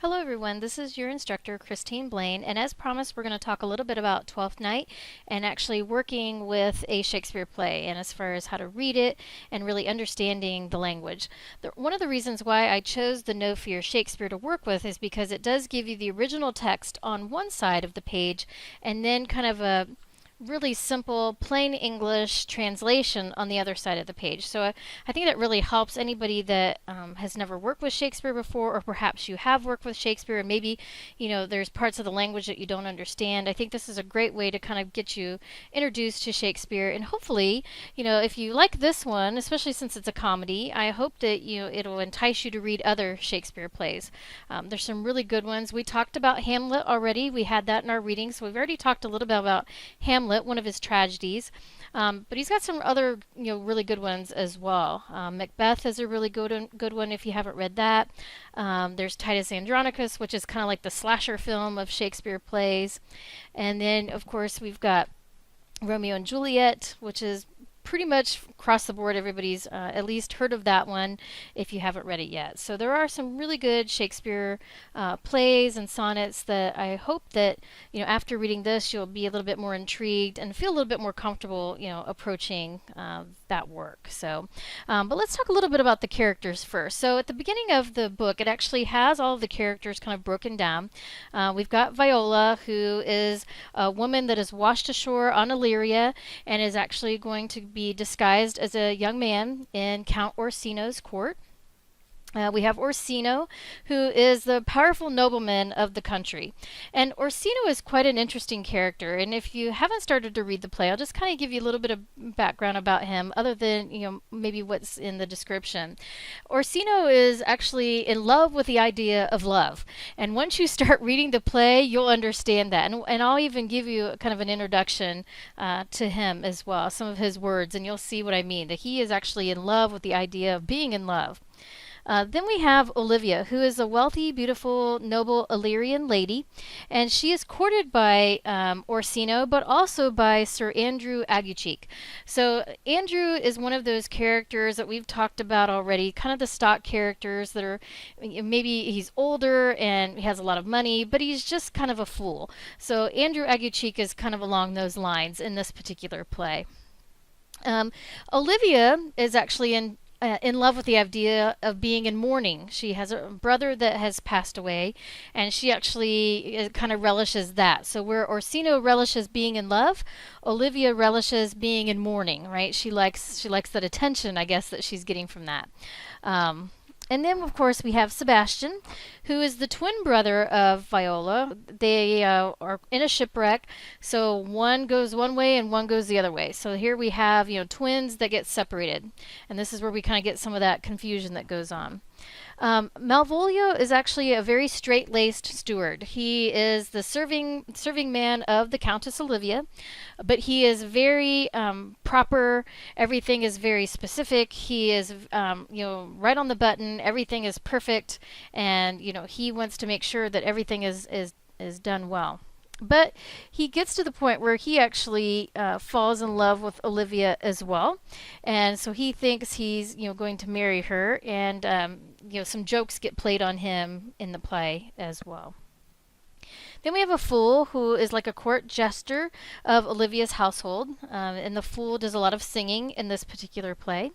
Hello everyone, this is your instructor Christine Blaine, and as promised we're going to talk a little bit about Twelfth Night and actually working with a Shakespeare play and as far as how to read it and really understanding the language. One of the reasons why I chose the No Fear Shakespeare to work with is because it does give you the original text on one side of the page and then kind of a really simple, plain English translation on the other side of the page. So I think that really helps anybody that has never worked with Shakespeare before, or perhaps you have worked with Shakespeare and maybe, there's parts of the language that you don't understand. I think this is a great way to kind of get you introduced to Shakespeare. And hopefully, if you like this one, especially since it's a comedy, I hope that, it'll entice you to read other Shakespeare plays. There's some really good ones. We talked about Hamlet already. We had that in our reading, so we've already talked a little bit about Hamlet, one of his tragedies. But he's got some other, really good ones as well. Macbeth is a really good one if you haven't read that. There's Titus Andronicus, which is kind of like the slasher film of Shakespeare plays. And then, of course, we've got Romeo and Juliet, which is pretty much across the board. Everybody's at least heard of that one if you haven't read it yet. So there are some really good Shakespeare plays and sonnets that I hope that, after reading this, you'll be a little bit more intrigued and feel a little bit more comfortable, approaching that work. So, but let's talk a little bit about the characters first. So at the beginning of the book, it actually has all of the characters kind of broken down. We've got Viola, who is a woman that is washed ashore on Illyria and is actually going to be disguised as a young man in Count Orsino's court. We have Orsino, who is the powerful nobleman of the country. And Orsino is quite an interesting character. And if you haven't started to read the play, I'll just kind of give you a little bit of background about him, other than, maybe what's in the description. Orsino is actually in love with the idea of love. And once you start reading the play, you'll understand that. And I'll even give you kind of an introduction to him as well, some of his words, and you'll see what I mean, that he is actually in love with the idea of being in love. Then we have Olivia, who is a wealthy, beautiful, noble Illyrian lady, and she is courted by Orsino, but also by Sir Andrew Aguecheek. So Andrew is one of those characters that we've talked about already, kind of the stock characters that are, maybe he's older and he has a lot of money, but he's just kind of a fool. So Andrew Aguecheek is kind of along those lines in this particular play. Olivia is actually in love with the idea of being in mourning. She has a brother that has passed away, and she actually kind of relishes that. So where Orsino relishes being in love, Olivia relishes being in mourning. Right? She likes that attention, I guess, that she's getting from that. And then, of course, we have Sebastian, who is the twin brother of Viola. They are in a shipwreck, so one goes one way and one goes the other way. So here we have, twins that get separated. And this is where we kind of get some of that confusion that goes on. Malvolio is actually a very straight-laced steward. He is the serving man of the Countess Olivia, but he is very proper. Everything is very specific. He is, right on the button. Everything is perfect, and he wants to make sure that everything is done well. But he gets to the point where he actually falls in love with Olivia as well. And so he thinks he's, going to marry her. And, some jokes get played on him in the play as well. Then we have a fool who is like a court jester of Olivia's household. And the fool does a lot of singing in this particular play.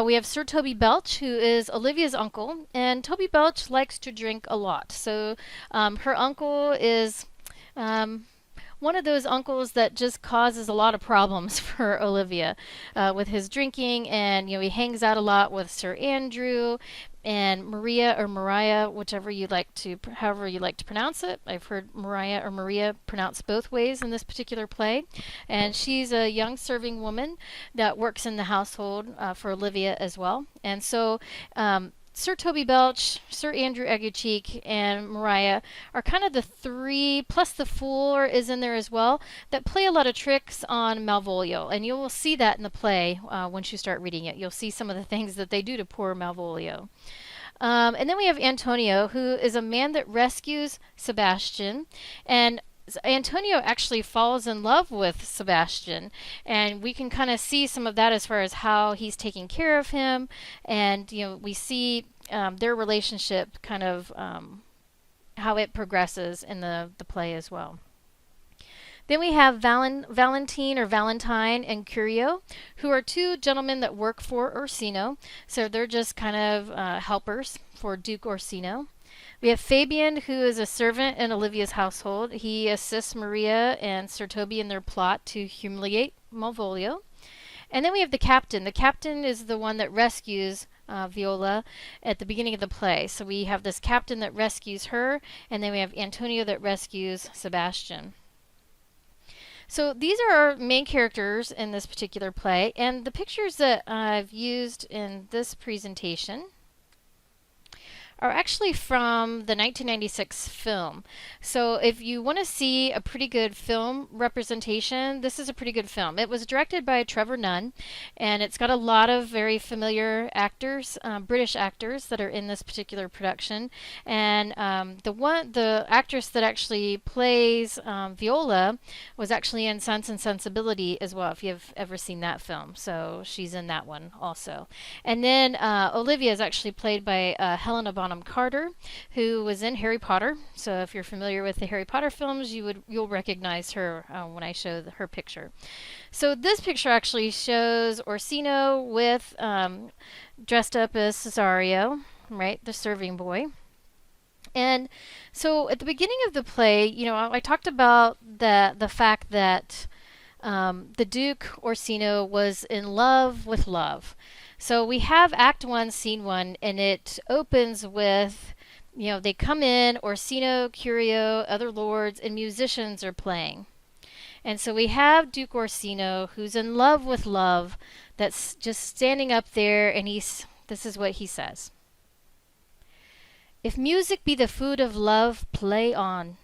We have Sir Toby Belch, who is Olivia's uncle. And Toby Belch likes to drink a lot. So her uncle is one of those uncles that just causes a lot of problems for Olivia with his drinking, and he hangs out a lot with Sir Andrew and Maria or Mariah, however you like to pronounce it. I've heard Mariah or Maria pronounced both ways in this particular play, and she's a young serving woman that works in the household for Olivia as well. And so Sir Toby Belch, Sir Andrew Aguecheek, and Mariah are kind of the three, plus the Fool is in there as well, that play a lot of tricks on Malvolio. And you will see that in the play once you start reading it. You'll see some of the things that they do to poor Malvolio. And then we have Antonio, who is a man that rescues Sebastian. And Antonio actually falls in love with Sebastian, and we can kind of see some of that as far as how he's taking care of him, and we see their relationship kind of how it progresses in the play as well. Then we have Valentine or Valentine and Curio, who are two gentlemen that work for Orsino. So they're just kind of helpers for Duke Orsino. We have Fabian, who is a servant in Olivia's household. He assists Maria and Sir Toby in their plot to humiliate Malvolio. And then we have the captain. The captain is the one that rescues Viola at the beginning of the play. So we have this captain that rescues her, and then we have Antonio that rescues Sebastian. So these are our main characters in this particular play, and the pictures that I've used in this presentation are actually from the 1996 film. So if you want to see a pretty good film representation, this is a pretty good film. It was directed by Trevor Nunn, and it's got a lot of very familiar actors, British actors that are in this particular production. And the actress that actually plays Viola was actually in Sense and Sensibility as well, if you've ever seen that film. So she's in that one also. And then Olivia is actually played by Helena Bonham Carter, who was in Harry Potter. So if you're familiar with the Harry Potter films, you'll recognize her when I show her picture. So this picture actually shows Orsino with dressed up as Cesario, right, the serving boy. And so at the beginning of the play, I talked about the fact that the Duke Orsino was in love with love. So we have Act 1, Scene 1, and it opens with, they come in, Orsino, Curio, other lords, and musicians are playing. And so we have Duke Orsino, who's in love with love, that's just standing up there, and this is what he says. If music be the food of love, play on.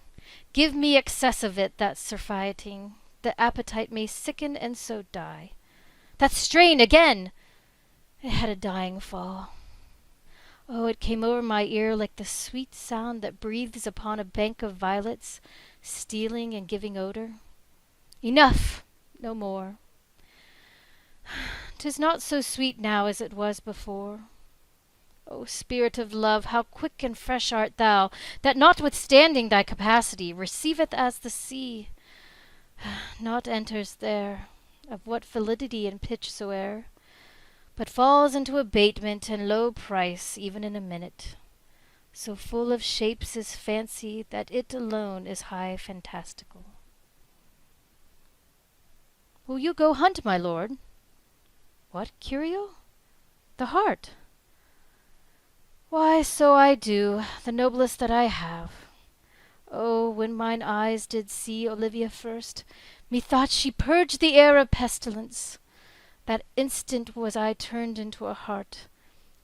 Give me excess of it, that's surfeiting. The appetite may sicken and so die. That strain again! It had a dying fall. Oh, it came over my ear like the sweet sound that breathes upon a bank of violets, stealing and giving odor. Enough! No more. 'Tis not so sweet now as it was before. O spirit of love, how quick and fresh art thou, that notwithstanding thy capacity, receiveth as the sea. Not enters there, of what validity and pitch soe'er, but falls into abatement and low price even in a minute. So full of shapes is fancy that it alone is high fantastical. Will you go hunt, my lord? What, Curio? The hart? Why, so I do, the noblest that I have. Oh, when mine eyes did see Olivia first, methought she purged the air of pestilence. That instant was I turned into a hart,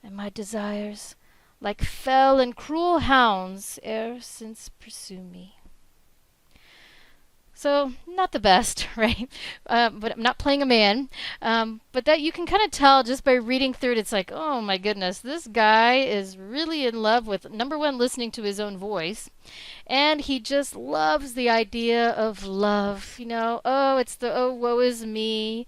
and my desires, like fell and cruel hounds, e'er since pursue me. So, not the best, right? But I'm not playing a man. But that you can kind of tell just by reading through it. It's like, oh my goodness, this guy is really in love with, number one, listening to his own voice. And he just loves the idea of love. Oh, it's oh, woe is me.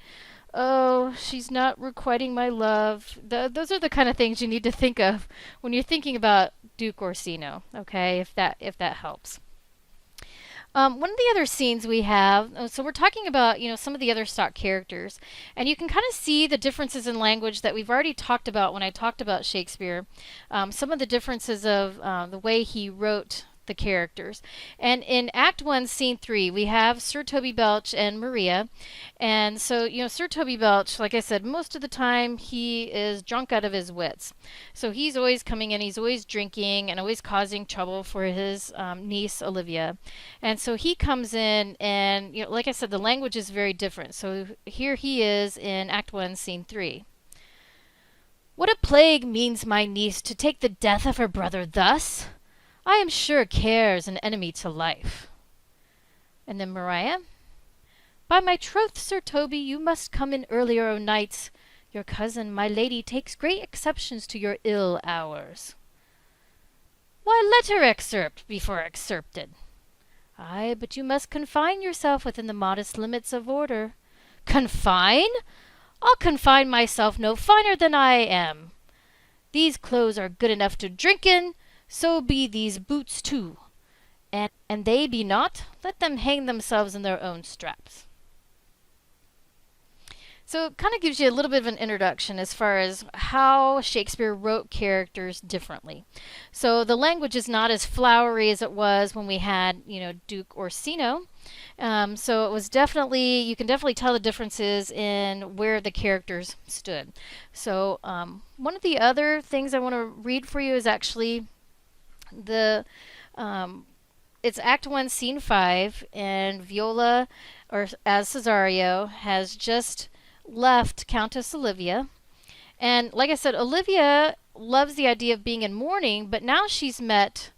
Oh, she's not requiting my love. Those are the kind of things you need to think of when you're thinking about Duke Orsino, okay, if that helps. One of the other scenes we have, so we're talking about, some of the other stock characters, and you can kind of see the differences in language that we've already talked about when I talked about Shakespeare. Some of the differences of the way he wrote the characters. And in Act 1, Scene 3, we have Sir Toby Belch and Maria. And so, Sir Toby Belch, like I said, most of the time he is drunk out of his wits. So he's always coming in, he's always drinking and always causing trouble for his niece, Olivia. And so he comes in and, like I said, the language is very different. So here he is in Act 1, Scene 3. What a plague means my niece to take the death of her brother thus? I am sure care's an enemy to life. And then Maria, by my troth, Sir Toby, you must come in earlier o' nights. Your cousin, my lady, takes great exceptions to your ill hours. Why, let her excerpt before excerpted. Ay, but you must confine yourself within the modest limits of order. Confine? I'll confine myself no finer than I am. These clothes are good enough to drink in, so be these boots too. and they be not, let them hang themselves in their own straps. So it kind of gives you a little bit of an introduction as far as how Shakespeare wrote characters differently. So the language is not as flowery as it was when we had, Duke Orsino. So it was definitely, you can definitely tell the differences in where the characters stood. So one of the other things I want to read for you is actually the it's Act 1, Scene 5, and Viola, or as Cesario, has just left Countess Olivia. And like I said, Olivia loves the idea of being in mourning, but now she's met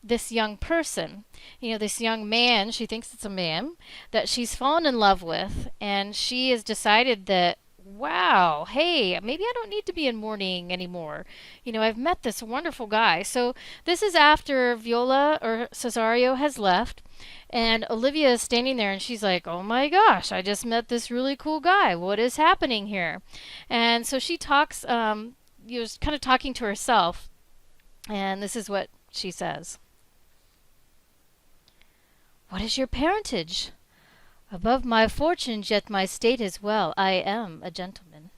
this young person, this young man, she thinks it's a man, that she's fallen in love with, and she has decided that, wow, hey, maybe I don't need to be in mourning anymore. I've met this wonderful guy. So this is after Viola or Cesario has left, and Olivia is standing there and she's like, oh my gosh, I just met this really cool guy. What is happening here? And so she talks, kind of talking to herself, and this is what she says. What is your parentage? Above my fortunes, yet my state is well. I am a gentleman.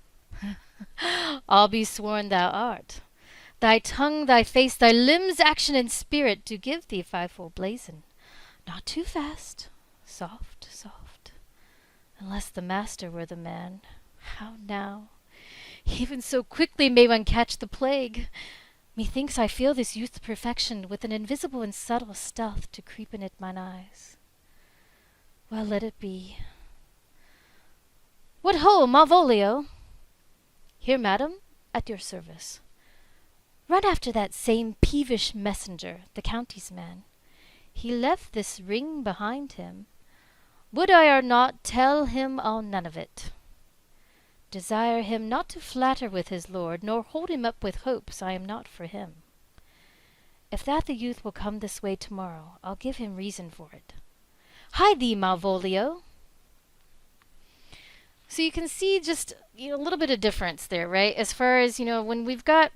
I'll be sworn thou art. Thy tongue, thy face, thy limbs, action, and spirit do give thee fivefold blazon. Not too fast. Soft, soft. Unless the master were the man. How now? Even so quickly may one catch the plague. Methinks I feel this youth's perfection with an invisible and subtle stealth to creep in at mine eyes. Well, let it be. What ho, Malvolio! Here, madam, at your service. Run after that same peevish messenger, the county's man. He left this ring behind him. Would I or not, tell him I'll none of it. Desire him not to flatter with his lord, nor hold him up with hopes I am not for him. If that the youth will come this way tomorrow, I'll give him reason for it. Hide thee, Malvolio! So you can see just a little bit of difference there, right? As far as, when we've got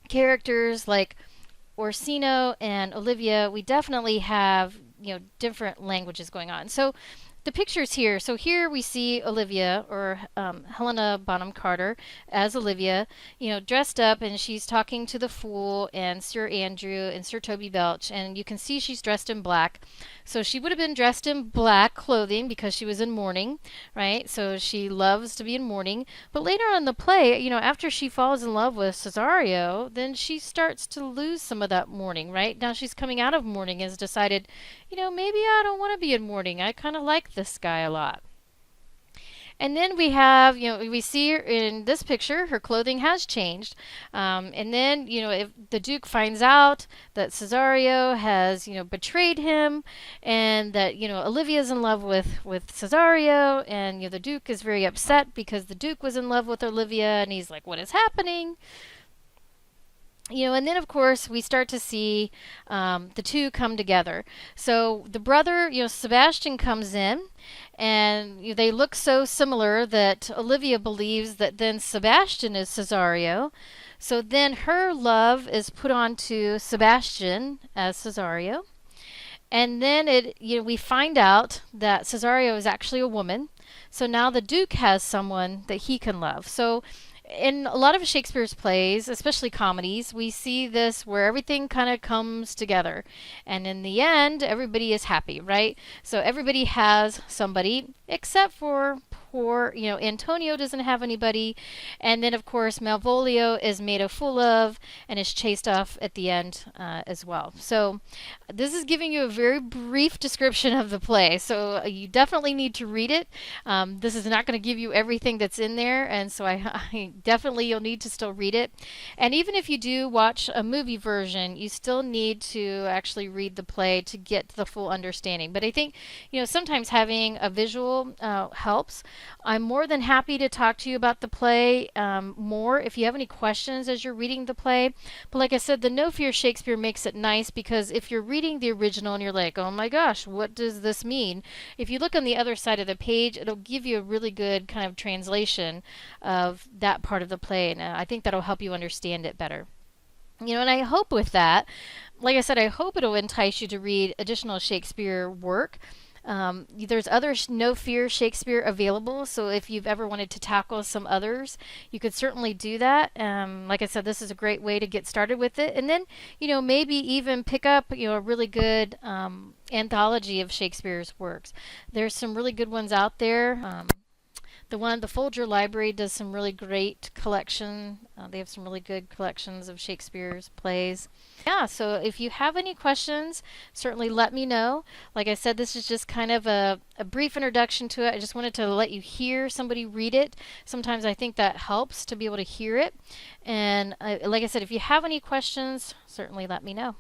characters like Orsino and Olivia, we definitely have, different languages going on. So the pictures here. So here we see Olivia, or Helena Bonham Carter, as Olivia, dressed up, and she's talking to the Fool and Sir Andrew and Sir Toby Belch, and you can see she's dressed in black. So she would have been dressed in black clothing because she was in mourning, right? So she loves to be in mourning. But later on in the play, after she falls in love with Cesario, then she starts to lose some of that mourning, right? Now she's coming out of mourning, has decided, maybe I don't want to be in mourning. I kind of like this guy a lot. And then we have, we see her in this picture, her clothing has changed. And then, if the Duke finds out that Cesario has, betrayed him, and that, Olivia's in love with Cesario, and, the Duke is very upset because the Duke was in love with Olivia, and he's like, what is happening? And then of course we start to see the two come together. So the brother, Sebastian, comes in, and they look so similar that Olivia believes that then Sebastian is Cesario. So then her love is put on to Sebastian as Cesario. And then we find out that Cesario is actually a woman. So now the Duke has someone that he can love. So in a lot of Shakespeare's plays, especially comedies, we see this where everything kind of comes together. And in the end, everybody is happy, right? So everybody has somebody, except for poor, Antonio doesn't have anybody. And then, of course, Malvolio is made a fool of and is chased off at the end as well. So this is giving you a very brief description of the play. So you definitely need to read it. This is not going to give you everything that's in there. And so I definitely, you'll need to still read it. And even if you do watch a movie version, you still need to actually read the play to get the full understanding. But I think, sometimes having a visual helps. I'm more than happy to talk to you about the play more if you have any questions as you're reading the play. But like I said, the No Fear Shakespeare makes it nice, because if you're reading the original and you're like, oh my gosh, what does this mean? If you look on the other side of the page, it'll give you a really good kind of translation of that part of the play, and I think that'll help you understand it better. And I hope with that, like I said, I hope it'll entice you to read additional Shakespeare work. There's other No Fear Shakespeare available, so if you've ever wanted to tackle some others, you could certainly do that. Like I said, this is a great way to get started with it, and then maybe even pick up a really good anthology of Shakespeare's works. There's some really good ones out there. The Folger Library does some really great collection. They have some really good collections of Shakespeare's plays. Yeah, so if you have any questions, certainly let me know. Like I said, this is just kind of a brief introduction to it. I just wanted to let you hear somebody read it. Sometimes I think that helps to be able to hear it. And like I said, if you have any questions, certainly let me know.